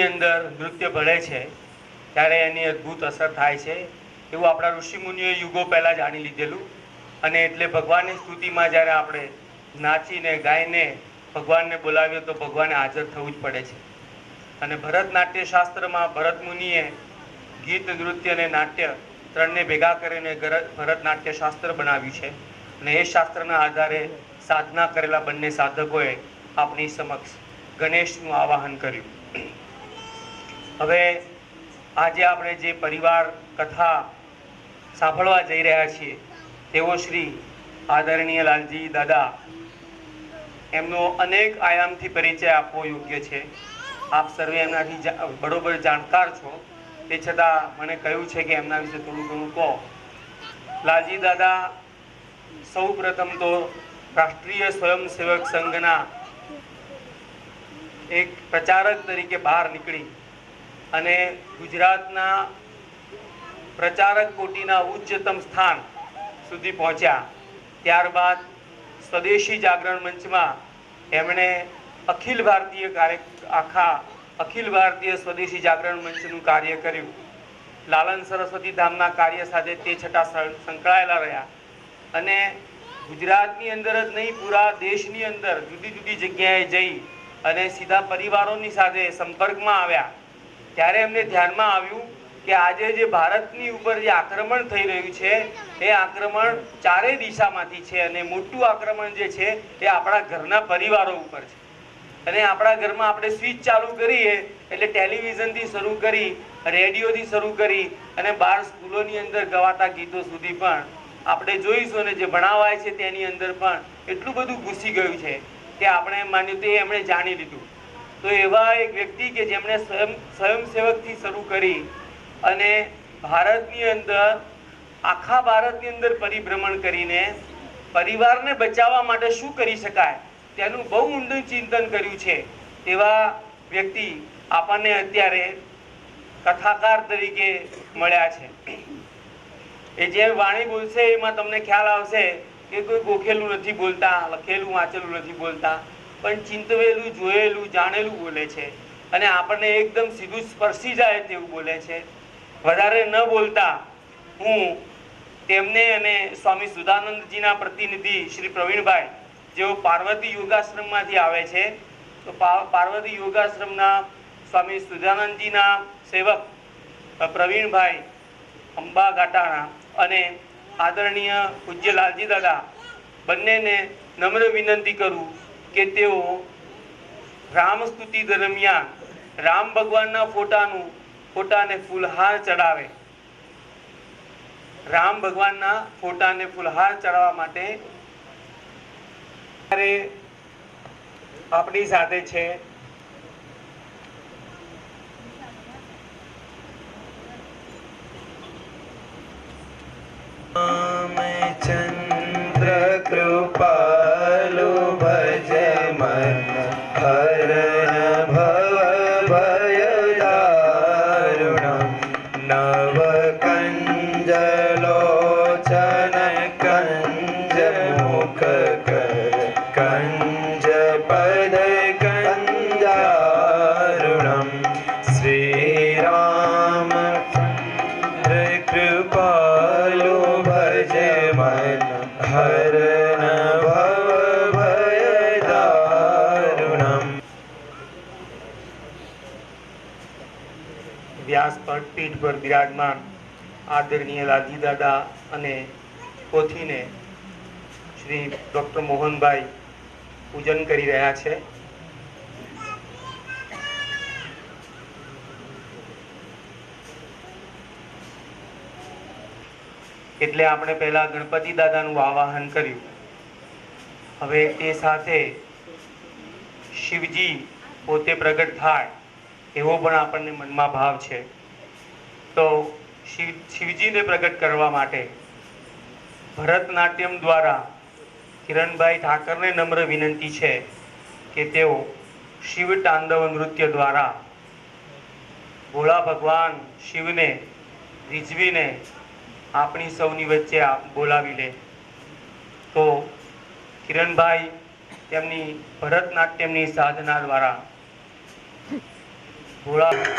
અંદર નૃત્ય ભળે છે ત્યારે એની અદ્ભુત અસર થાય છે એવું આપણા ઋષિમુનિઓએ યુગો પહેલાં જાણી લીધેલું. અને એટલે ભગવાનની સ્તુતિમાં જ્યારે આપણે નાચીને ગાઈને ભગવાનને બોલાવીએ તો ભગવાને હાજર થવું જ પડે છે. અને ભરતનાટ્ય શાસ્ત્રમાં ભરત મુનિએ ગીત, નૃત્ય અને નાટ્ય ત્રણને ભેગા કરીને ભરતનાટ્ય શાસ્ત્ર બનાવ્યું છે. અને એ શાસ્ત્રના આધારે સાધના કરેલા બંને સાધકોએ આપણી સમક્ષ ગણેશનું આવાહન કર્યું. હવે આજે આપણે જે પરિવાર કથા સાંભળવા જઈ રહ્યા છીએ તેઓ શ્રી આદરણીય લાલજી દાદા, એમનો અનેક આયામથી પરિચય આપવો યોગ્ય છે. આપ સર્વે એમનાથી બરોબર જાણકાર છો, તે છતાં મને કહ્યું છે કે એમના વિશે થોડું ઘણું કહો. લાલજી દાદા સૌ પ્રથમ તો રાષ્ટ્રીય સ્વયંસેવક સંઘના એક પ્રચારક તરીકે બહાર નીકળી અને ગુજરાતના પ્રચારક કોટીના ઉચ્ચતમ સ્થાન સુધી પહોંચ્યા. ત્યારબાદ સ્વદેશી જાગરણ મંચમાં એમણે અખિલ ભારતીય સ્વદેશી જાગરણ મંચનું કાર્ય કર્યું. લાલન સરસ્વતી ધામના કાર્ય સાથે તે છતાં સંકળાયેલા રહ્યા અને ગુજરાતની અંદર જ નહીં, પૂરા દેશની અંદર જુદી જુદી જગ્યાએ જઈ અને સીધા પરિવારોની સાથે સંપર્કમાં આવ્યા. ત્યારે એમને ધ્યાનમાં આવ્યું કે આજે જે ભારતની ઉપર જે આક્રમણ થઈ રહ્યું છે એ આક્રમણ ચારેય દિશામાંથી છે અને મોટું આક્રમણ જે છે એ આપણા ઘરના પરિવારો ઉપર છે. અને આપણા ઘરમાં આપણે સ્વિચ ચાલુ કરીએ એટલે ટેલિવિઝનથી શરૂ કરી, રેડિયોથી શરૂ કરી અને બાર સ્કૂલોની અંદર ગવાતા ગીતો સુધી પણ આપણે જોઈશું. અને જે ભણાવાય છે તેની અંદર પણ એટલું બધું ઘૂસી ગયું છે કે આપણે માન્યું તે એમણે જાણી લીધું. તો એવા એક વ્યક્તિ કે જેમણે સ્વયંસેવકથી શરૂ કરી અને ભારતની અંદર, આખા ભારતની અંદર પરિભ્રમણ કરીને પરિવારને બચાવવા માટે શું કરી શકાય તેનું બહુ ઊંડું ચિંતન કર્યું છે. તેવા વ્યક્તિ આપણને અત્યારે કથાકાર તરીકે મળ્યા છે. એ જે વાણી બોલશે એમાં તમને ખ્યાલ આવશે કે કોઈ ગોખેલું નથી બોલતા, લખેલું વાંચેલું નથી બોલતા, પણ ચિંતવેલું, જોયેલું, જાણેલું બોલે છે. અને આપણને એકદમ સીધું સ્પર્શી જાય તેવું બોલે છે. વધારે ન બોલતા હું તેમને અને સ્વામી સુધાનંદજીના પ્રતિનિધિ શ્રી પ્રવીણભાઈ, જેઓ પાર્વતી યોગાશ્રમમાંથી આવે છે, તો પાર્વતી યોગાશ્રમના સ્વામી સુધાનંદજીના સેવક પ્રવીણભાઈ અંબા ઘાટાના અને આદરણીય પૂજ્ય લાલજી દાદા બંનેને નમ્ર વિનંતી કરું કે તેઓ રામસ્તુતિ દરમિયાન રામ ભગવાનના ફોટાને ફૂલહાર ચડાવે. રામ ભગવાનના ફોટાને ફૂલહાર ચડાવવા માટે આપણી સાથે છે ચંદ્ર કૃપાલુ ભજ મન હરણ ભવ ભય દારુણમ નવ કંજલોચન કંજ મુખ કર કંજ પદ કંજારુણમ શ્રી રામ કૃપાલુ ભજ મન હરણ ભવ ભય દારુણમ. વ્યાસપદ પીઠ પર બિરાજમાન આદરણીય લાલજી દાદા અને પોથીને શ્રી ડૉક્ટર મોહનભાઈ પૂજન કરી રહ્યા છે. એટલે આપણે પહેલા ગણપતિ દાદાનું આવાહન કર્યું. હવે તે સાથે શિવજી પોતે પ્રગટ થાય એવો પણ આપણને મનમાં ભાવ છે. તો શિવજીને પ્રગટ કરવા માટે ભરતનાટ્યમ દ્વારા કિરણભાઈ ઠાકરને નમ્ર વિનંતી છે કે તેઓ શિવ તાંડવ નૃત્ય દ્વારા ભોળા ભગવાન શિવને રીઝવીને આપણી સૌની વચ્ચે બોલાવી લે. તો કિરણભાઈ તેમની ભરતનાટ્યમની સાધના દ્વારા ભોળા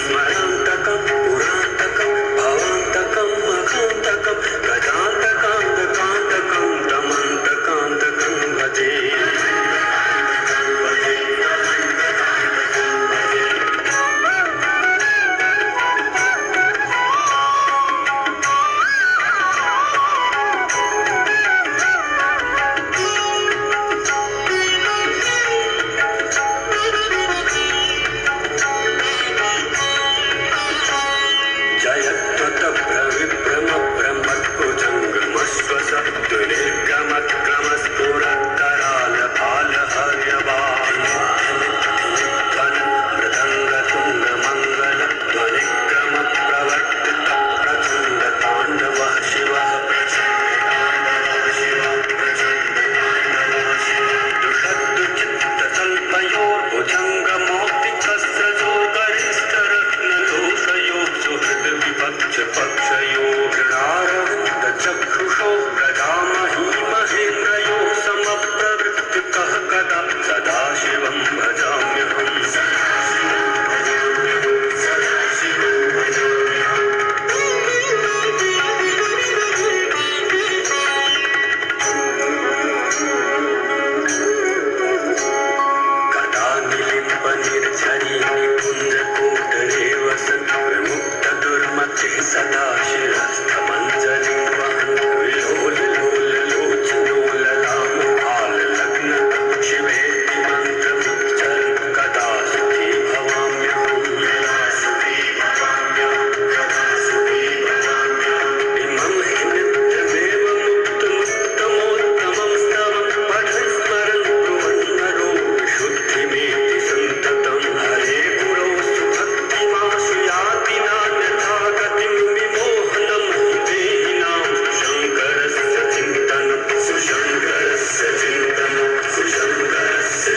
स्मरन्त तयो चक्षुषो प्रजामहि महेन्द्रयो समप्रवृत्तिकः कदा सदाशिवं भजाम्यहम् सदा शिरस्थमञ्जलि वहन् विलोलोलोचनो ललामहाल लग्न शिवेति मन्त्रमुच्चरन् कदा सुखी भवाम्यहम् इमं हि नित्यमेव मुक्तमुत्तमोत्तमं स्तवं पठन् स्मरन् ब्रुवन्नरो विशुद्धिमेति सन्ततं हरे गुरौ सुभक्तिमाशु याति नान्यथा गतिं विमोहनं देहिनां सुशङ्करस्य चिन्तनं सुशङ्करस्य चिन्तनं सुशङ्करस्य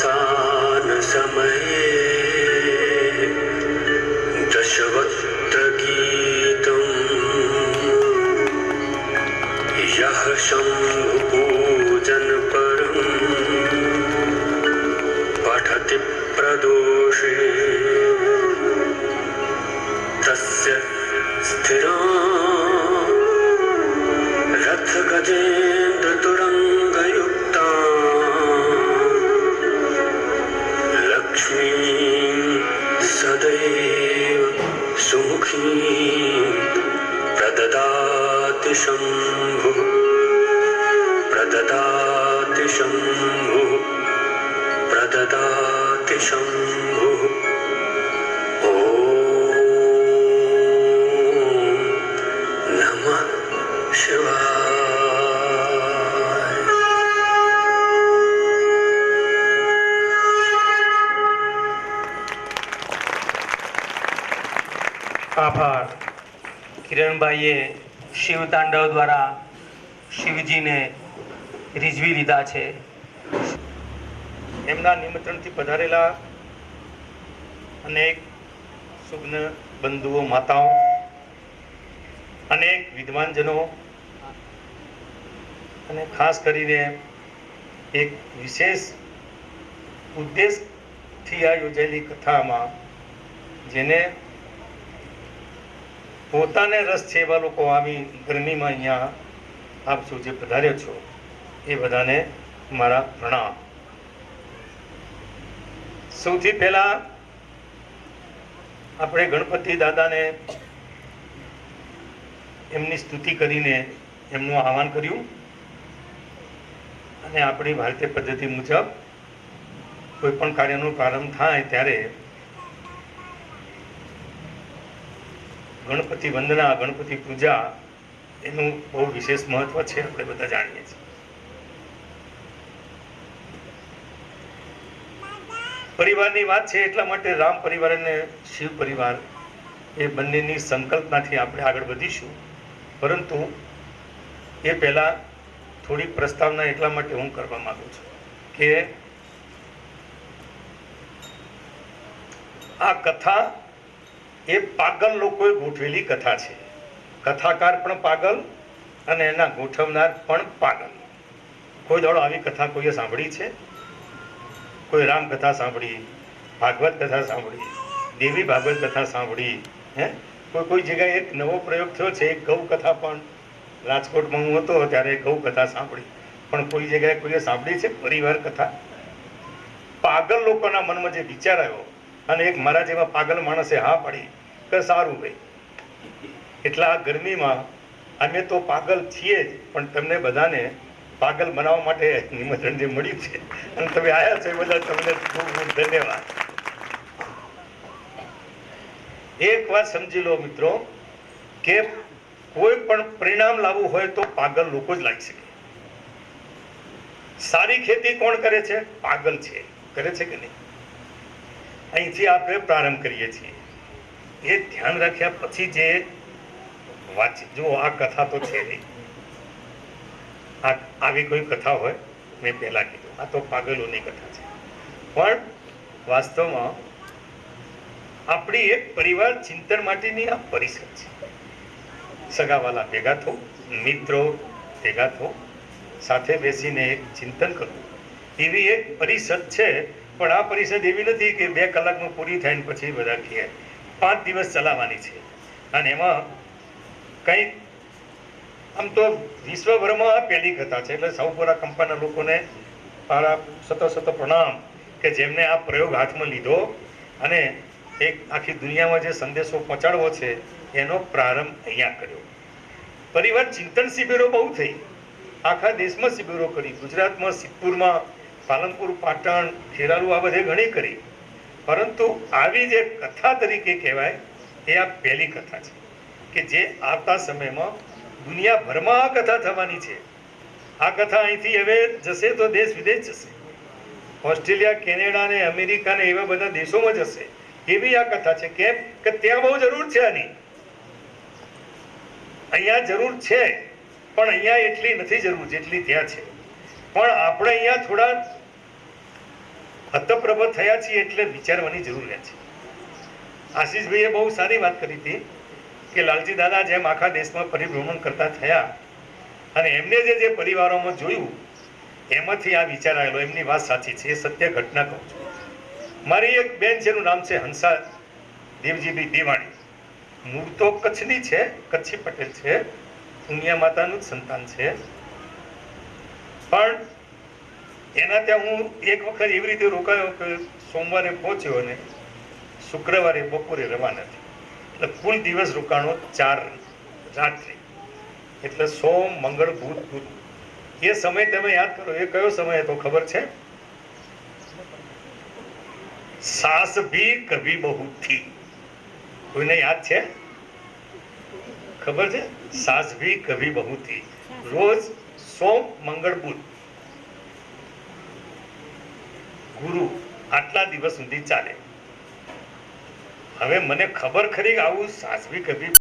पूजावसान समये दशवक्त्रगीतम् यः शम्भुपूजन परम् पठति प्रदोषे तस्य स्थिरा रथगजेन्द्रतुरङ्गयुक्ता लक्ष्मीं सदैव सुमुखीं प्रददाति शम्भुः प्रददाति शम्भुः प्रददाति शम्भुः ॐ नमः शिवाय આભાર. કિરણભાઈએ શિવ તાંડવ દ્વારા શિવજીને રીઝવી લીધા છે. એમના નિમંત્રણથી પધારેલા અનેક સુગ્ન બંધુઓ, માતાઓ, અનેક વિદ્વાનજનો અને ખાસ કરીને એક વિશેષ ઉદ્દેશથી આ યોજાયેલી કથામાં જેને પોતાને રસ છે એવા લોકો આવી ગરમીમાં અહીંયા આપ સૌ જે પધાર્યો છો એ બધાને મારા પ્રણામ. સૌથી પહેલા આપણે ગણપતિ દાદાને એમની સ્તુતિ કરીને એમનું આહવાન કર્યું અને આપણી ભારતીય પદ્ધતિ મુજબ કોઈ પણ કાર્યનો પ્રારંભ થાય ત્યારે ગણપતિ વંદના, ગણપતિ પૂજા એનું બહુ વિશેષ મહત્વ છે, આપણે બધા જાણીએ છીએ. પરિવારની વાત છે એટલા માટે રામ પરિવાર અને શિવ પરિવાર એ બંનેની સંકલ્પનાથી આપણે આગળ વધીશું. પરંતુ એ પહેલાં થોડી પ્રસ્તાવના એટલા માટે હું કરવા માંગુ છું કે આ કથા એ પાગલ લોકોએ ગોઠવેલી કથા છે. કથાકાર પણ પાગલ અને એના ગોઠવનાર પણ પાગલ. કોઈ દાડો આવી કથા કોઈએ સાંભળી છે? કોઈ રામ કથા સાંભળી, ભાગવત કથા સાંભળી, દેવી ભાગવત કથા સાંભળી? કોઈ જગ્યાએ એક નવો પ્રયોગ થયો છે. એક ગૌ કથા પણ રાજકોટમાં હું હતો ત્યારે ગૌ કથા સાંભળી, પણ કોઈ જગ્યાએ કોઈએ સાંભળી છે પરિવાર કથા? પાગલ લોકોના મનમાં જે વિચાર આવ્યો અને એક મારા જેવા પાગલ માણસે હા પાડી કે સારું ભાઈ, એટલા ગરમીમાં અમે તો પાગલ છીએ જ, પણ તમને બધાને પાગલ બનાવવા માટે નિમંત્રણ જે મળ્યું છે અને તમે આવ્યા છો એ બધા તમને ખૂબ ખૂબ ધન્યવાદ. એક વાત સમજી લો મિત્રો કે કોઈ પણ પરિણામ લાવવું હોય તો પાગલ લોકો જ લાવી શકે. સારી ખેતી કોણ કરે છે? પાગલ છે. કરે છે કે નહીં? અહીંથી આપણે પ્રારંભ કરીએ છીએ. એ ધ્યાન રાખ્યા પછી જે વાંચી જો આ કથા તો છે નહીં, આ આવી કોઈ કથા હોય મેં પહેલા કીધું આ તો પાગલોની કથા છે, પણ વાસ્તવમાં આપણી એક પરિવાર ચિંતન માટેની આ પરિષદ છે. સગાવાલા ભેગા થો, મિત્રો ભેગા થો, સાથે બેસીને એક ચિંતન કરવું એવી એક પરિષદ છે. પણ આ પરિષદ એવી નથી કે 2 કલાકમાં પૂરી થાય ને પછી બધા કહે. 5 દિવસ ચલાવવાની છે. અને એમાં કંઈ આમ તો વિશ્વભરમાં આ પહેલી કથા છે, એટલે સૌપુરા કંપાના લોકોને મારા સતત પ્રણામ કે જેમને આ પ્રયોગ હાથમાં લીધો અને એક આખી દુનિયામાં જે સંદેશો પહોંચાડવો છે એનો પ્રારંભ અહીંયા કર્યો. પરિવાર ચિંતન શિબિરો બહુ થઈ, આખા દેશમાં શિબિરો કરી, ગુજરાતમાં સિદ્ધપુરમાં, પાલનપુર, પાટણ, ખેરાલુ આ બધે ઘણી કરી, પરંતુ આવી જે કથા તરીકે કહેવાય એ આ પહેલી કથા છે કે જે આવતા સમયમાં દુનિયાભરમાં આ કથા થવાની છે. આ કથા અહીંથી હવે જશે તો દેશ વિદેશ જશે, ઓસ્ટ્રેલિયા, કેનેડા ને અમેરિકા ને એવા બધા દેશોમાં જશે એવી આ કથા છે. કેમ કે ત્યાં બહુ જરૂર છે આની, અહીંયા જરૂર છે પણ અહીંયા એટલી નથી જરૂર જેટલી ત્યાં છે. પણ આપણે અહીંયા થોડા હતપ્રભ થયા છીએ એટલે વિચારવાની જરૂરિયાત છે. આશીષભાઈએ બહુ સારી વાત કરી હતી કે લાલજી દાદા જેમ આખા દેશમાં પરિભ્રમણ કરતા થયા અને એમને જે પરિવારોમાં જોયું એમાંથી આ વિચાર આવેલો. એમની વાત સાચી છે, એ સત્ય ઘટના કહું છું. મારી એક બેન છે, એનું નામ છે હંસા દેવજીભાઈ દેવાણી. મૂળ તો કચ્છની છે, કચ્છી પટેલ છે, ઉમિયા માતાનું જ સંતાન છે. પણ એના ત્યાં હું એક વખત એવી રીતે રોકાયો કે સોમવારે પહોંચ્યો અને શુક્રવારે બપોરે રવાના થયો, એટલે કુલ દિવસ રોકાણો 4 રાત્રિ, એટલે સોમ, મંગળ, બુધ, ગુરુ. એ સમય તમે યાદ કરો, એ કયો સમય હતો ખબર છે? સાસ ભી કભી બહુ થી. કોઈને યાદ છે? ખબર છે? સાસ ભી કભી બહુ થી. રોજ સોમ, મંગળ, બુધ, ગુરુ આટલા દિવસ સુધી ચાલે. હવે મને ખબર ખરી કે આવું સાસ ભી કભી